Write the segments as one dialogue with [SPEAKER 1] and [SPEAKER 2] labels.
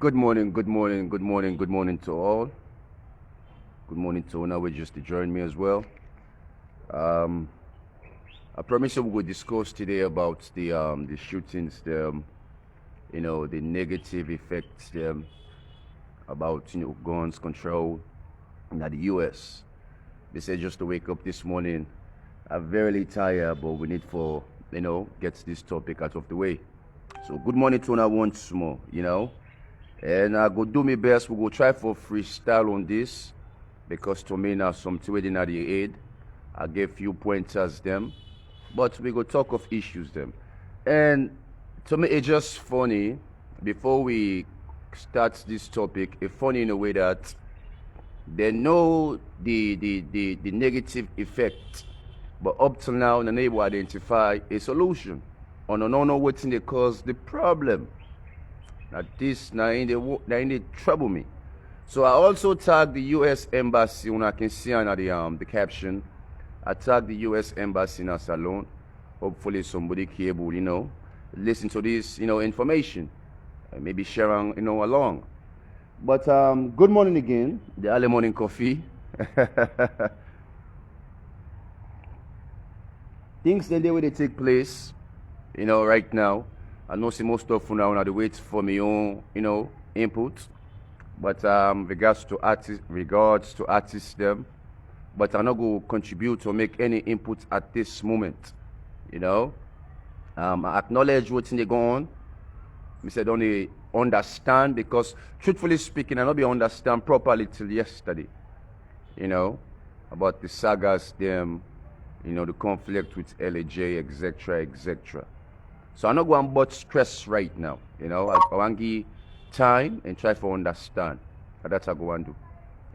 [SPEAKER 1] Good morning, good morning, good morning, good morning to all. Good morning to Ona, which just to join me as well. Um, I promise you we will discuss today about the shootings, the negative effects, about guns control in the U.S. They said just to wake up this morning. I'm very tired, but we need for get this topic out of the way. So good morning to Ona once more. And I go do my best. We go try for freestyle on this because to me now something within the aid. I gave few pointers them, but we go talk of issues them. And to me it's just funny. Before we start this topic, it's funny in a way that they know the negative effect, but up till now they're able to identify a solution. Or no know what's they cause the problem. Now in the trouble me. So I also tag the U.S. Embassy when I can see under the caption. I tag the U.S. Embassy in a salon. Hopefully somebody can able, listen to this, information. And maybe share along. But good morning again. The early morning coffee. Things the way they take place, right now. I know see most of now on the wait for my own, input. But regards to artists them. But I'm not going to contribute or make any input at this moment. I acknowledge what's in the go on. I said only understand because truthfully speaking, I not be understand properly till yesterday. About the sagas, them, the conflict with LAJ, etc., etc. So I'm not going to but stress right now. I want to give time and try to understand. And that's what I go and do.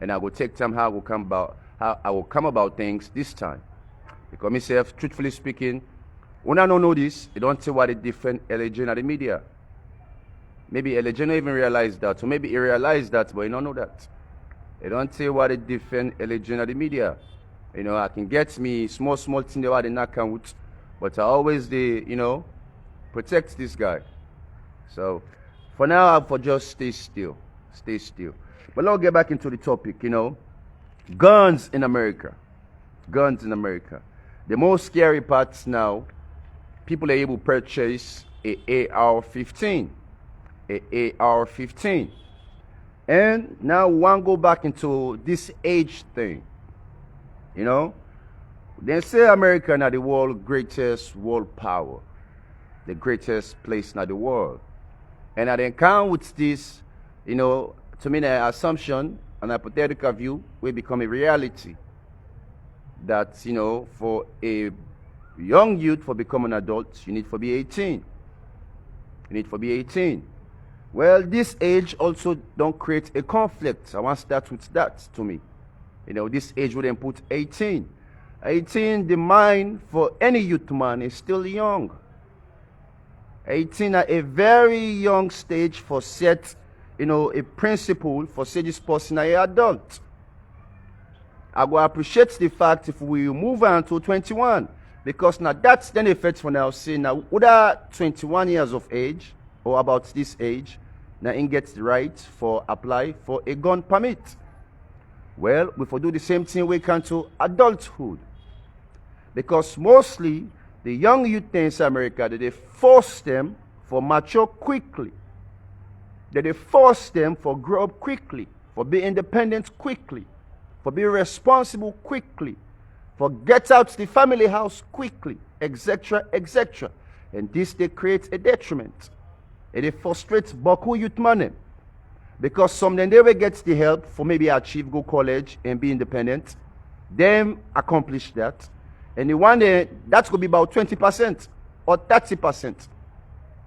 [SPEAKER 1] And I will take time how I will come about things this time. Because myself, truthfully speaking, when I don't know this, you don't see what the different LAJ in the media. Maybe LAJ don't even realize that. Or maybe he realized that, but you don't know that. You don't see what the different LAJ in the media. I can get me small thing that I did not count. But I always protect this guy. So for now, I for just stay still. But let's get back into the topic. Guns in America. The most scary parts now, people are able to purchase a AR-15. And now we want to go back into this age thing. They say America is the world's greatest world power. The greatest place in the world. And I then count with this, to me, the assumption, an hypothetical view, will become a reality. That, for a young youth, for becoming an adult, you need to be 18. Well, this age also don't create a conflict. I want to start with that to me. This age would then put 18. 18, the mind for any youth man is still young. 18 at a very young stage for set, a principle for say this person is an adult. I will appreciate the fact if we move on to 21, because now that's then effect for now. See now, whether 21 years of age or about this age, now in gets the right for apply for a gun permit. Well, we for do the same thing we can to adulthood, because mostly the young youth in America, they force them for mature quickly. They force them for grow up quickly, for be independent quickly, for be responsible quickly, for get out the family house quickly, etc., etc. And this they create a detriment. And it frustrates Boku youth money. Because some then they will get the help for maybe achieve, go college and be independent. Them accomplish that. And the one day, that's going to be about 20% or 30%.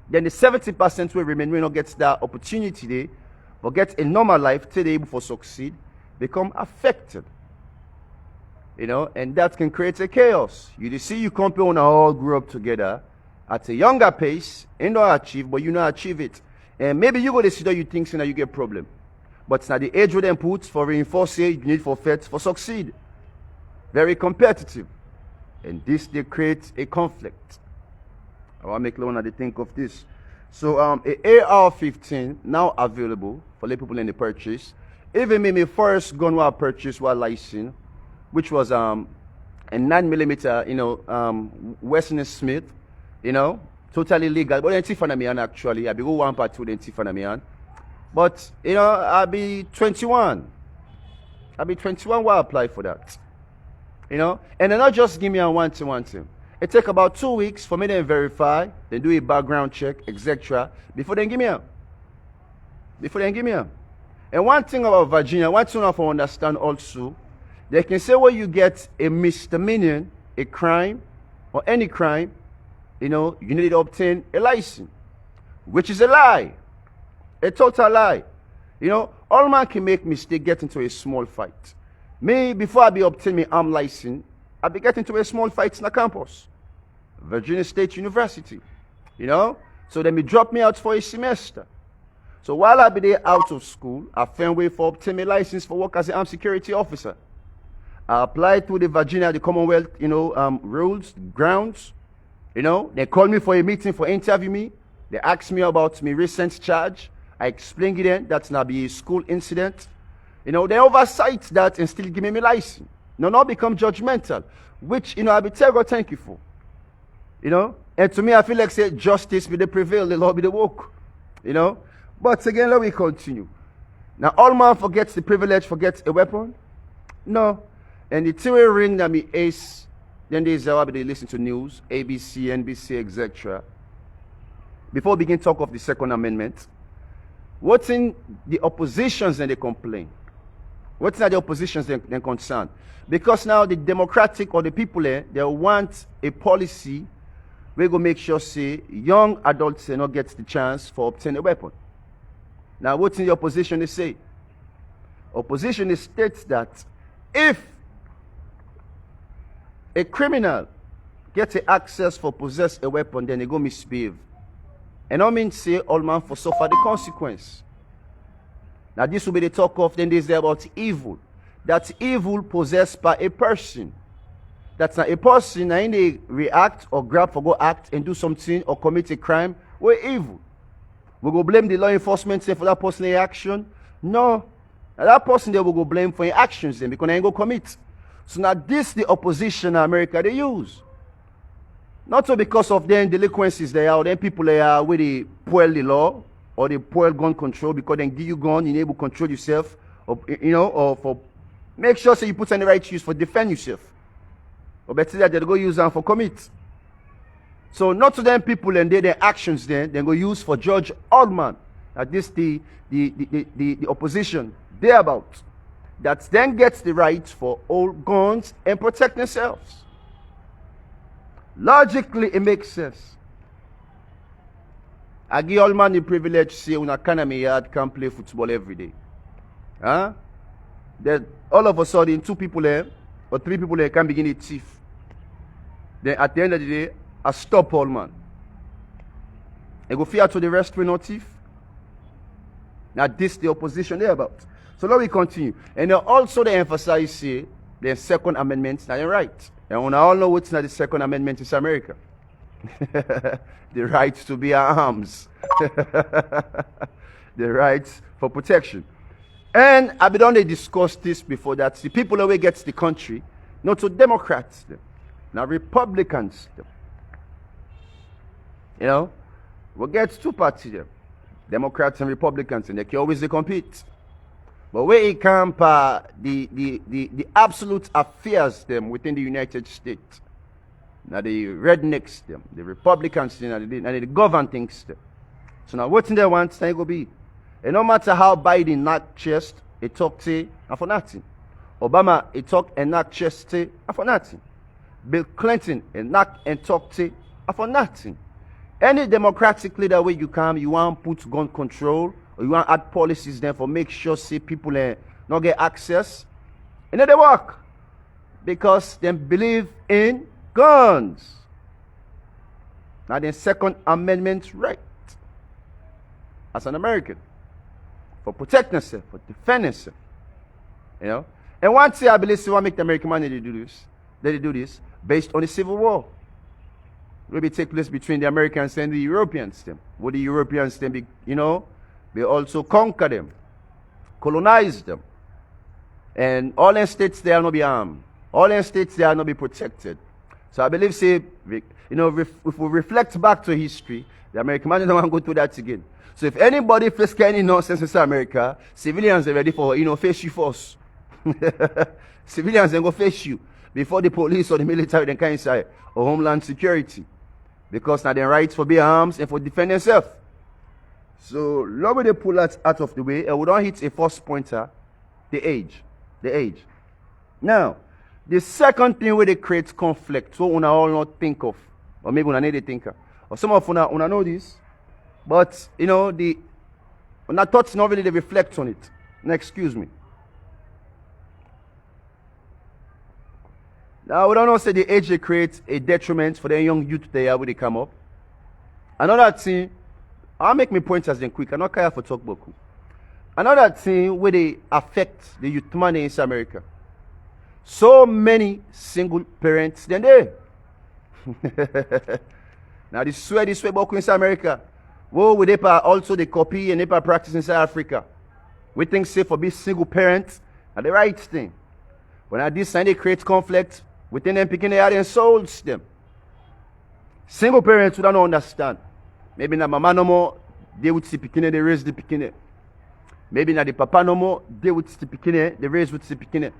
[SPEAKER 1] Then the 70% will remain, will not get that opportunity there, but get a normal life till they able to succeed, become affected. And that can create a chaos. You see, you compare on all grew up together at a younger pace, and not achieve, but you not achieve it. And maybe you go to see that you think so now you get problem. But now the age with them put for reinforce it, you need for fit for succeed. Very competitive. And this they create a conflict. I want to make Leone to think of this. So a AR-15 now available for the people in the purchase. Even me, my first gun I purchased was license, which was a 9mm, Weston Smith, totally legal. But then Tiffany actually, I be go one part two then Tiffany. But I'll be 21. I'll be 21 while I apply for that. And then not just give me a one thing. It take about 2 weeks for me to verify, then do a background check, etc. Before they give me a. And one thing about Virginia, one thing I have to understand also, they can say when you get a misdemeanor, a crime, or any crime, you need to obtain a license, which is a lie, a total lie. All man can make mistake, get into a small fight. Me, before I be obtain my arm license, I be getting into a small fight in the campus, Virginia State University. So they me drop me out for a semester. So while I be there out of school, I found way for obtain my license for work as an armed security officer. I applied to the Virginia, the Commonwealth, rules, grounds. They called me for a meeting for interview me. They asked me about my recent charge. I explained it then. That's not be a school incident. They oversight that and still give me my license. Not become judgmental, which, I be tell God thank you for. And to me, I feel like say justice be the prevail, the law be the work. But again, let me continue. Now, all man forgets the privilege, forgets a weapon. No. And the theory ring that me ace, then there's how they listen to news, ABC, NBC, etc. Before we begin talk of the Second Amendment, what's in the oppositions and they complain? What's in the oppositions then concern? Because now the Democratic or the people they want a policy where go make sure say young adults not get the chance for obtain a weapon. Now what's in the opposition they say? Opposition states that if a criminal gets access for possess a weapon, then they go misbehave. And I mean say all man for suffer the consequence. Now this will be the talk of then there's about evil. That's evil possessed by a person. That's not a person and they react or grab for go act and do something or commit a crime. We're evil. We go blame the law enforcement for that person's action. No. Now that person there will go blame for his actions then because they ain't go commit. So now this the opposition in America they use. Not so because of their delinquencies they are, then people they are with the poor the law or the poor gun control because they give you gun, you're able to control yourself, or or for make sure so you put in the right use for defend yourself. Or better that they go use them for commit. So not to them people and their actions then they go use for judge all man. That this the opposition thereabout that then gets the right for all guns and protect themselves. Logically it makes sense. I give all man the privilege to say una economy yard can play football every day. Huh? Then all of a sudden 2 people there or 3 people there can begin to thief. Then at the end of the day, I stop all man. And go fear to the rest we not thief. Now this the opposition there about. So let me continue. And also they emphasize say the Second Amendment now right. And we all know what's not the Second Amendment in America. The right to bear arms. The rights for protection. And I've been on they discussed this before that the people who gets the country, not to Democrats them. Now Republicans them. We get 2 parties there. Democrats and Republicans, and they can always compete. But where it comes the absolute affairs them within the United States. Now the rednecks them, the Republicans and the govern things them. So now what's in there wants they go be. And no matter how Biden knock chest, it talk to and for nothing. Obama it talk and knock chest to and for nothing. Bill Clinton and knock and talk to and for nothing. Any democratic leader where you come, you want put gun control, or you want add policies there for make sure say people not get access. And then they work. Because they believe in guns. Now the Second Amendment right. As an American. For protecting yourself, for defending yourself. And one thing I believe they want to make the American money they do this based on the Civil War. will be take place between the Americans and the Europeans. Them. Would the Europeans then be, they also conquer them, colonize them. And all in states they are not be armed. All in states they are not be protected. So I believe, say, if we reflect back to history, the American man don't want to go through that again. So if anybody face any nonsense in America, civilians are ready for, face you first. Civilians then go face you before the police or the military then come inside, or Homeland Security. Because now they rights for bear arms and for defend themselves. So long they pull that out of the way, and we don't hit a first pointer, the age. The age. Now, the second thing where they create conflict, so we all not think of, or maybe we need to think of, or some of una know this, but the una thoughts not really they reflect on it. Now, excuse me. Now we don't know say the age they create a detriment for the young youth there when they come up. Another thing, I'll make me pointers then quick. I'm not care for talk boku. Another thing where they affect the youth money in America. So many single parents then there. Now this way boku in America. Well, we also the copy and they practice in South Africa. We think say for being single parents are the right thing. When at this time they create conflict within them picking their and souls them. Single parents who don't understand. Maybe na mama no more, they would see picking they raise the picking. Maybe na the papa no more, they would see picking they raise with the picking.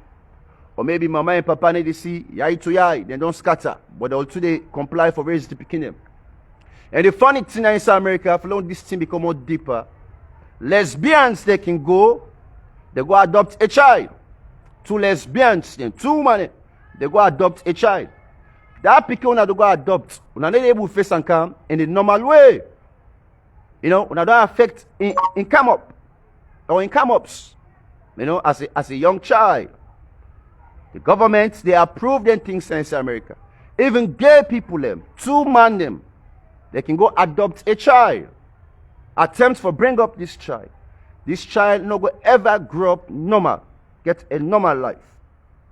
[SPEAKER 1] Or maybe mama and papa need to see yai to yai, they don't scatter, but also they comply for raise the picking. And the funny thing in South America, if long this thing become more deeper, lesbians they can go, they go adopt a child. Two lesbians, then two men, they go adopt a child. That people when they go adopt, when they able to face and come in the normal way. When they don't affect in come up or in come ups, as a young child. The government, they approve them things in America. Even gay people, them, two man them, they can go adopt a child. Attempt for bring up this child. This child no go ever grow up normal, get a normal life.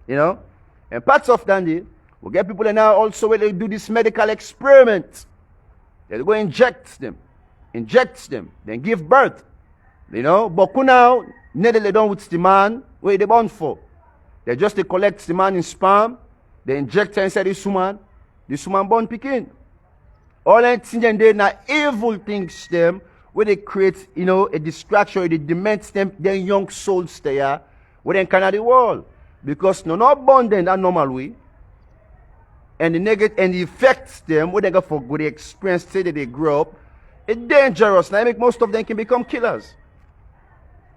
[SPEAKER 1] And parts of Dandy, we get people now also where they do this medical experiment. They go inject them, then give birth. But now, they don't with the man where they born for. They just they collect the man in sperm, they inject inside this woman born picking. All that thing they na evil things them where they create, a distraction, they dement them, their young souls there, where they can the world. Because no not born them that normal way. And the negative and the effects them where they go for good experience say that they grow up, it's dangerous. Now make most of them can become killers.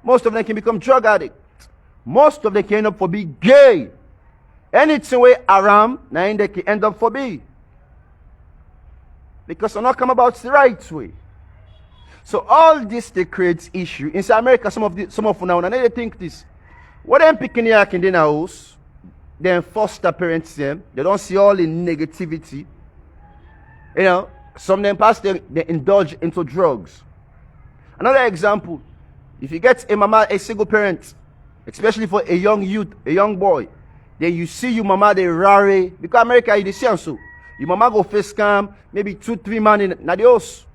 [SPEAKER 1] Most of them can become drug addicts. Most of them can end up for be gay. Anything way around, now they can end up for be. Because they're not come about the right way. So all this they creates issue. In South America, some of now they think this. What them picking here in the house, then foster parents them, they don't see all the negativity. Some of them past they indulge into drugs. Another example, if you get a single parent, especially for a young youth, a young boy, then you see your mama they rare, because America you see so. Your mama go face cam, maybe 2-3 man in the house.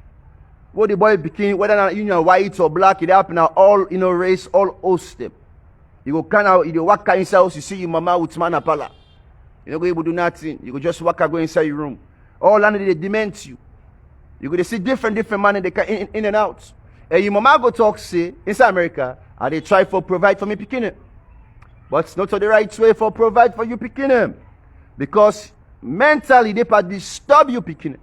[SPEAKER 1] What the boy became, whether or not white or black, it happen all race, all host them. You go kind of, you walk inside house, you see your mama with man apala. You don't go able to do nothing. You go just walk go inside your room. All under they dement you. You go to see different man in and out. And your mama go talk say inside America, and they try for provide for me picking it. But it's not the right way for provide for you picking them. Because mentally they disturb you picking it.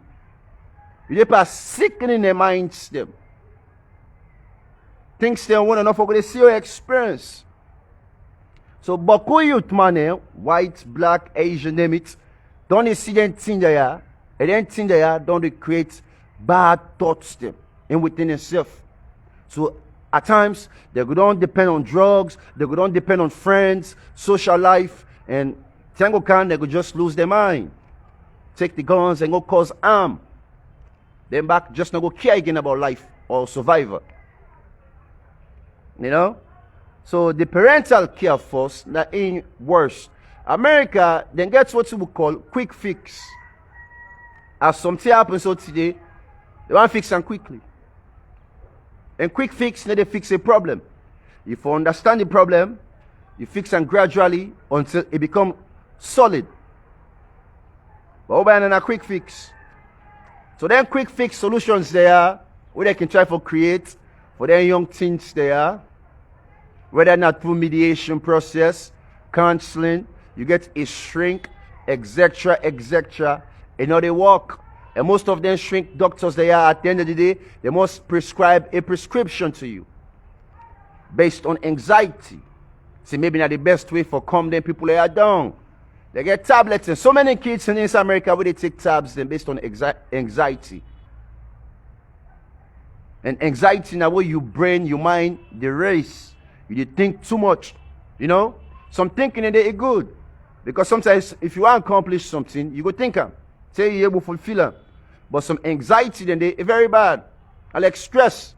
[SPEAKER 1] They sickening their minds them. Things they want to know for they see your experience. So, Boku youth man, white, black, Asian, name it, don't see them thing there, and then thing there, don't they create bad thoughts them in within themselves. So, at times, they don't depend on drugs, they don't depend on friends, social life, and Tango can, they could just lose their mind. Take the guns and go cause harm. Then back, just not go care again about life or survivor. So the parental care force that ain't worse. America then gets what we call quick fix. as something happens so today, they want to fix them quickly. And quick fix, they fix a problem. If you understand the problem, you fix them gradually until it becomes solid. But over and a quick fix. So then quick fix solutions there, where they can try to create for their young teens there, whether not through mediation process, counseling, you get a shrink, etc., etc. You know, they work. And most of them shrink doctors they are, at the end of the day, they must prescribe a prescription to you based on anxiety. See, maybe not the best way for calm them people they are down. They get tablets, and so many kids in East America where they take tabs then based on anxiety. And anxiety now where your brain, your mind, the race. You think too much, you know. Some thinking in there is good. Because sometimes if you want to accomplish something, you go think them. Say you're able to fulfill them. But some anxiety then they is very bad. I like stress.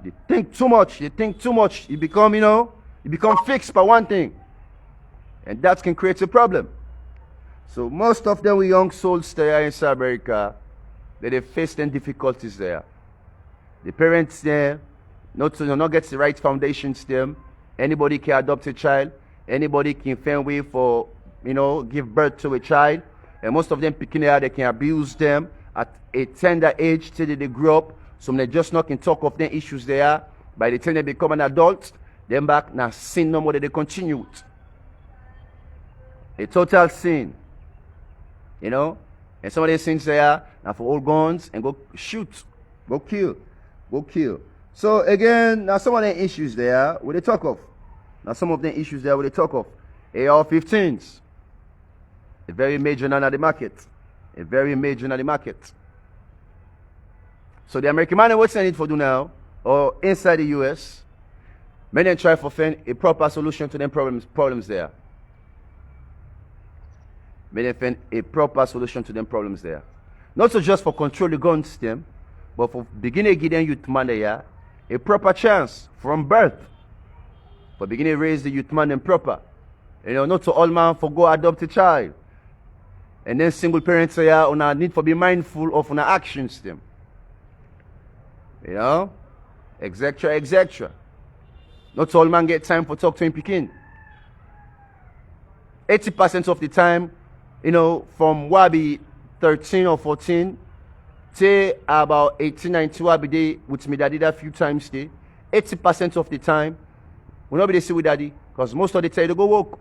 [SPEAKER 1] You think too much. You think too much. You become, you know, you become fixed by one thing. And that can create a problem. So most of them with young souls there in South America, they face them difficulties there. The parents there not get the right foundations them. Anybody can adopt a child. Anybody can find way for, you know, give birth to a child. And most of them picking there, they can abuse them at a tender age till they grow up. Some they just not can talk of their issues there. By the time they become an adult, them back now sin no more that they continue with. A total sin. You know? And some of these sins there now for old guns and go shoot. Go kill. Go kill. So again, now some of the issues there what they talk of. Now some of the issues there what they talk of. AR-15s. A very major now in the market. A very major now in the market. So the American man what's they need for do now, or inside the US, many try to find a proper solution to them problems there. Many find a proper solution to them problems there. Not so just for control the gun system, but for beginning to give them youth man there a proper chance from birth. For beginning to raise the youth man them proper. You know, not to all man for go adopt a child. And then single parents say on a need for be mindful of our actions them. You know? Etc. etc. Not all man get time for talk to him picking. 80% of the time, you know, from Wabi 13 or 14, say about 18, 19 Wabi day with me daddy that few times day. 80% of the time, we'll not be there see with daddy, because most of the time they go work.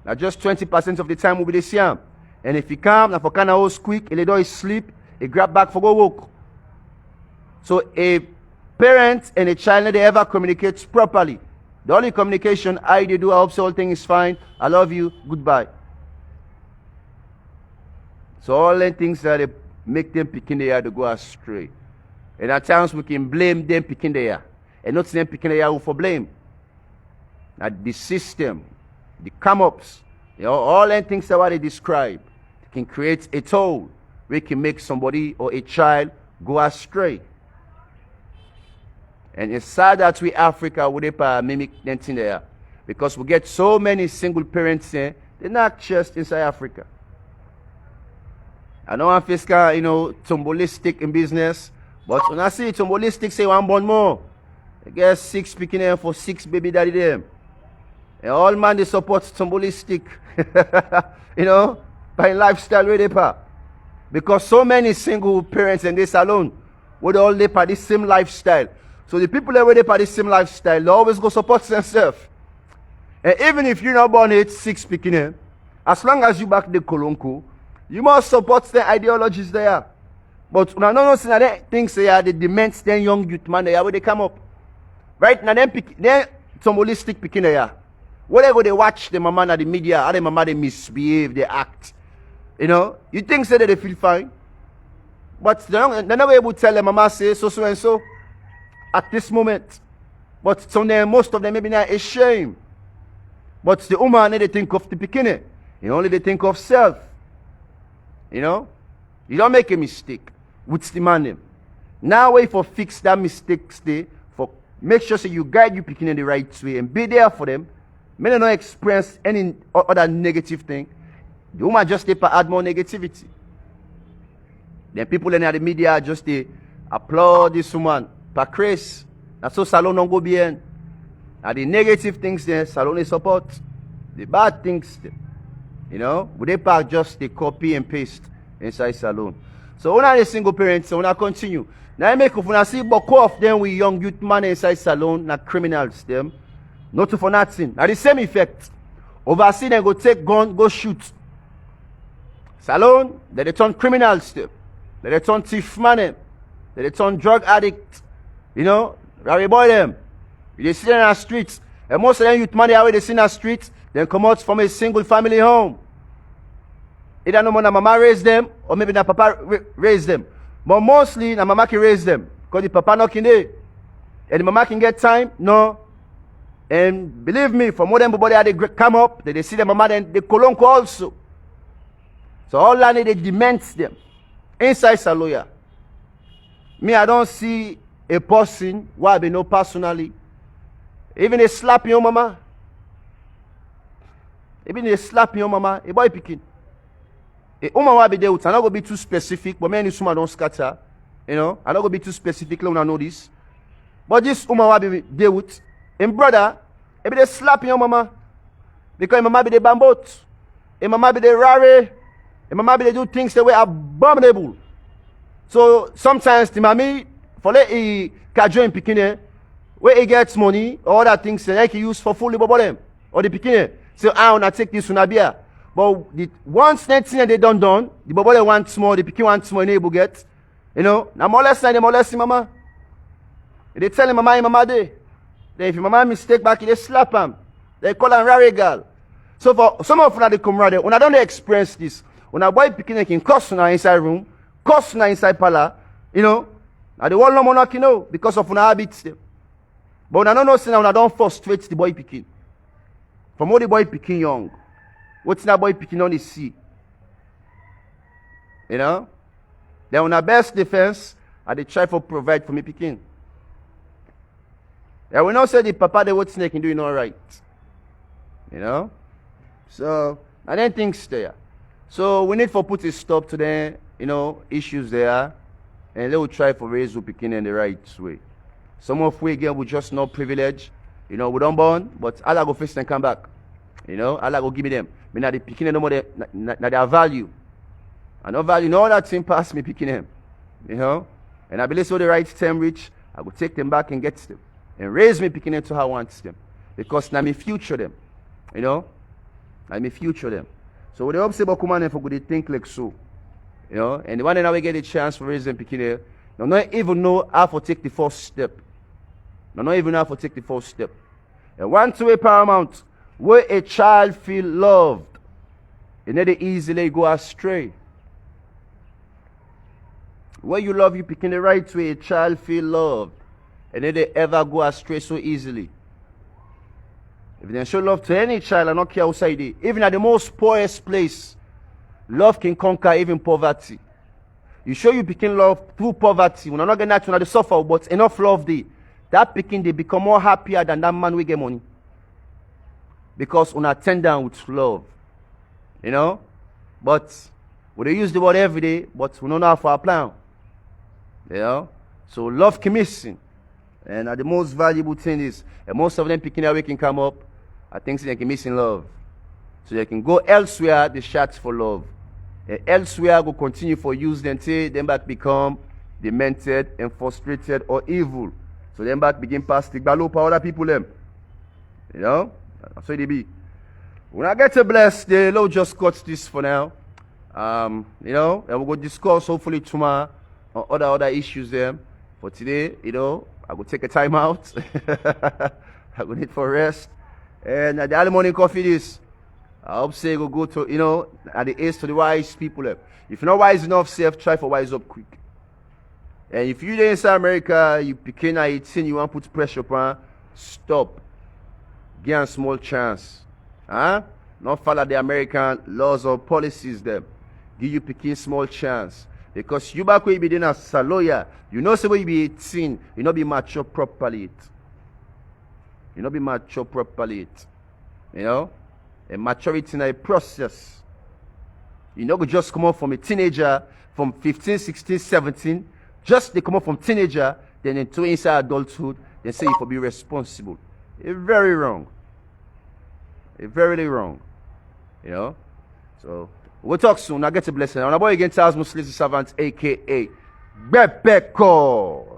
[SPEAKER 1] Now just 20% of the time we'll be there see him. And if he come, now for kind of house quick, he do his sleep, he grab back for go work. So a parent and a child, they ever communicate properly. The only communication I do, I hope so, all thing is fine. I love you, goodbye. So all the things that they make them picking the air to go astray. And at times we can blame them picking the air. And not them picking the air for blame. Now the system, the come-ups, you know, all the things that what they describe can create a toll where it can make somebody or a child go astray. And it's sad that we Africa would mimic that thing there. Because we get so many single parents there, they're not just inside Africa. I know I'm fiscal, you know, tombolistic in business, but when I see tombolistic, say one born more. I guess 6 picking them for 6 baby daddy them. And all man they support tombolistic, you know, by lifestyle where they pa. Because so many single parents in this alone would all live by the same lifestyle. So the people that live by the same lifestyle, they always go support themselves. And even if you're not born at 6 picking them, as long as you back the Kolonko, you must support the ideologies there. But when I don't know that things they are the demands then young youth man there where they come up. Right now then some holistic picking there. Whatever they watch the mama and the media, how the mama they misbehave, they act. You know, you think say that they feel fine. But they're never able to tell the mama say so and so at this moment. But some them, most of them maybe not ashamed. But the woman they think of the beginning. You only they think of self. You know? You don't make a mistake with the man. Now wait for fix that mistake stay for make sure so you guide you picking in the right way and be there for them. May they not experience any other negative thing. The woman just add more negativity. Then people in the media just they applaud this woman. Per grace. That's so salon don't go bien. And the negative things there, salon they support. The bad things, you know, would they pack just the copy and paste inside salon. So when I single parents, so when I continue. Now I make when I see but of them with young youth man inside salon, not criminals them. Not for nothing. Now the same effect. Overseas they go take gun, go shoot. Salon, they turn criminals them. They turn thief man. They turn drug addict. You know, Rary boy them. They see them in the streets. And most of them youth money away they see in the streets, then come out from a single family home. Either no more mama raise them, or maybe the papa raise them. But mostly the mama can raise them. Because the papa not in there. And the mama can get time, no. And believe me, for more than everybody they come up, they see the mama, then they colonco also. So all that they dement them. Inside Saloya. Me, I don't see a person who I know personally. Even they slap your mama. Even they slap your mama. A boy picking. A woman will be there with. I'm not going to be too specific, but many women don't scatter. You know, I'm not going to be too specific when I know this. But this woman will be there with. And brother, maybe they slap your mama. Because mama be the bambot. And mama be the rare. And mama be they do things that were abominable. So sometimes the mommy, for let he can join picking where he gets money or other things that he use for fully bubble them. Or the picking say, I wanna take this una beer. But the once next thing they done, the bubble wants more, the picking wants more, enable get. You know, now more less than they molest mama. They tell him mama day. Then if your mama mistake back, they slap him. They call him rare girl. So for some of them they come right there, when I don't experience this, when a boy picking can cuss una inside room, cuss una inside parlor, you know, and the one no more you know, because of una habits. But when I don't know, say now I don't frustrate the boy picking. From all the boy picking young, what's that boy picking on the sea? You know? Then when our best defense, I they try to provide for me picking. And we not say the papa the what snake can do all right. You know? So I don't think there. So we need to put a stop to the, you know, issues there. And they will try to raise the picking in the right way. Some of we again we just not privilege. You know, we don't born, but Allah go first and come back. You know, Allah go give me them. Me not the picking no more their value. I no value no that thing pass me picking them. You know? And I believe so the right time reach, I will take them back and get them. And raise me picking them to how I want them. Because now me future them. You know? Now me future them. So when they hope say about come for good they think like so. You know, and the one that now we get a chance for raising picking there, they not even know how to take the first step. They not even know how to take the first step. And one two-way paramount, where a child feel loved, you never easily go astray. Where you love you picking the right way, a child feel loved, and they ever go astray so easily. If they show love to any child and not care outside it, even at the most poorest place, love can conquer even poverty. You show you picking love through poverty. We're not getting that to suffer, but enough love they. That picking they become more happier than that man we get money. Because we attend down with love. You know? But we use the word every day, but we don't know how to apply. You know? So love can missing. And the most valuable thing is, and most of them picking away can come up, I think they can miss in love. So they can go elsewhere, the shots for love. And elsewhere go continue for use them till them back become demented and frustrated or evil. So them back begin past the balo for other people them. You know? That's what they be. When I get to bless, the Lord just cut this for now. You know, and we'll go discuss hopefully tomorrow on other issues there. For today, you know, I will take a time out. I will need for rest. And the early morning coffee this. I hope say go to, you know, at the age to the wise people. If you're not wise enough, self, try for wise up quick. And if you're inside America, you picking at 18, you want to put pressure upon, stop. Give a small chance. Huh? Not follow the American laws or policies them. Give you picking small chance. Because you back where you be doing as a lawyer, you know say when you be 18, you not be mature properly. You not be mature properly. You know? And maturity in a process. You know, we just come out from a teenager, from 15, 16, 17. Just they come out from teenager, then into inside adulthood, they say you for be responsible. It's very wrong. It's very wrong. You know? So, we'll talk soon. I get a blessing. And I'm boy again, Charles Muslims Savant, aka Bepeko.